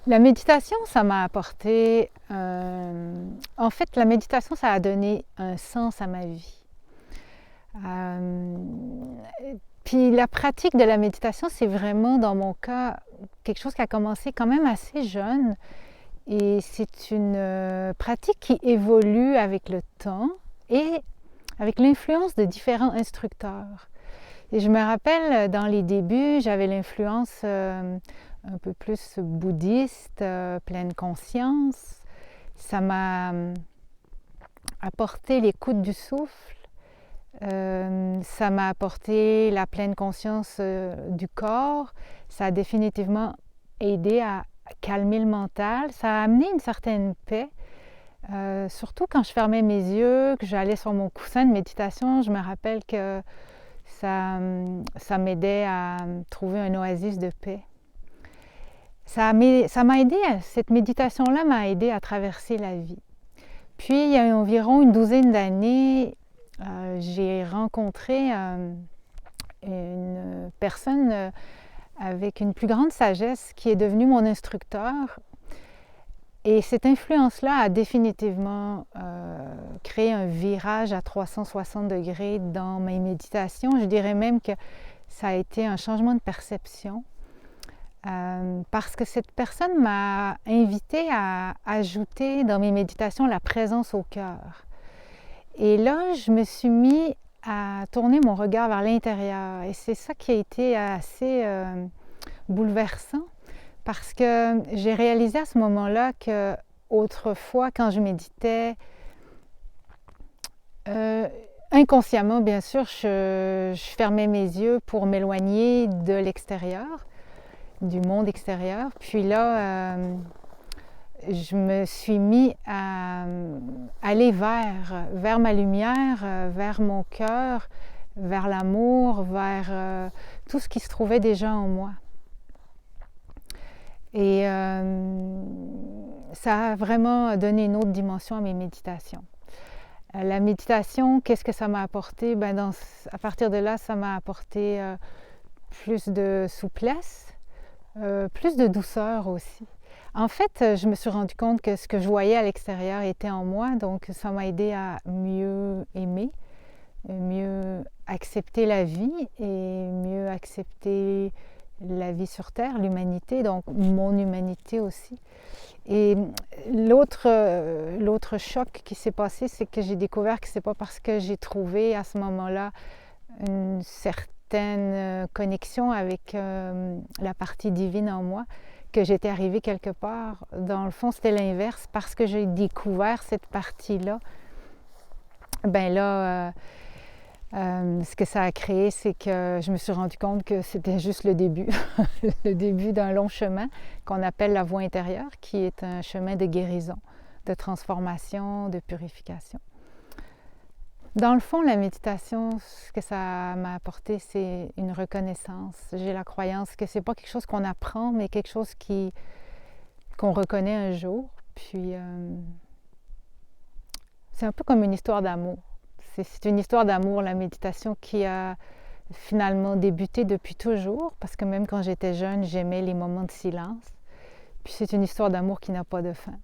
La méditation, ça m'a apporté... en fait, la méditation, ça a donné un sens à ma vie. Euh, Puis la pratique de la méditation, c'est vraiment, dans mon cas, quelque chose qui a commencé quand même assez jeune. Et c'est une pratique qui évolue avec le temps et avec l'influence de différents instructeurs. Et je me rappelle, dans les débuts, j'avais l'influence un peu plus bouddhiste, pleine conscience. Ça m'a apporté l'écoute du souffle. Ça m'a apporté la pleine conscience du corps. Ça a définitivement aidé à calmer le mental. Ça a amené une certaine paix. Surtout quand je fermais mes yeux, que j'allais sur mon coussin de méditation, je me rappelle que ça m'aidait à trouver un oasis de paix. Ça m'a aidé, cette méditation-là m'a aidé à traverser la vie. Puis, il y a environ une douzaine d'années, j'ai rencontré une personne avec une plus grande sagesse qui est devenue mon instructeur. Et cette influence-là a définitivement créé un virage à 360 degrés dans mes méditations. Je dirais même que ça a été un changement de perception parce que cette personne m'a invité à ajouter dans mes méditations la présence au cœur. Et là, je me suis mis à tourner mon regard vers l'intérieur. Et c'est ça qui a été assez bouleversant parce que j'ai réalisé à ce moment-là que autrefois, quand je méditais, inconsciemment, bien sûr, je fermais mes yeux pour m'éloigner de l'extérieur, du monde extérieur. Puis là, je me suis mis à aller vers ma lumière, vers mon cœur, vers l'amour, vers tout ce qui se trouvait déjà en moi. Et ça a vraiment donné une autre dimension à mes méditations. La méditation, qu'est-ce que ça m'a apporté? À partir de là, ça m'a apporté plus de souplesse, plus de douceur aussi. En fait, je me suis rendu compte que ce que je voyais à l'extérieur était en moi, donc ça m'a aidé à mieux aimer, mieux accepter la vie et mieux accepter la vie sur Terre, l'humanité, donc mon humanité aussi. Et l'autre choc qui s'est passé, c'est que j'ai découvert que c'est pas parce que j'ai trouvé à ce moment-là une certaine connexion avec la partie divine en moi que j'étais arrivée quelque part. Dans le fond, c'était l'inverse. Parce que j'ai découvert cette partie-là, ben là, ce que ça a créé, c'est que je me suis rendu compte que c'était juste le début, le début d'un long chemin qu'on appelle la voie intérieure, qui est un chemin de guérison, de transformation, de purification. Dans le fond, la méditation, ce que ça m'a apporté, c'est une reconnaissance. J'ai la croyance que c'est pas quelque chose qu'on apprend, mais quelque chose qu'on reconnaît un jour. Puis, c'est un peu comme une histoire d'amour. C'est une histoire d'amour, la méditation, qui a finalement débuté depuis toujours, parce que même quand j'étais jeune, j'aimais les moments de silence. Puis c'est une histoire d'amour qui n'a pas de fin.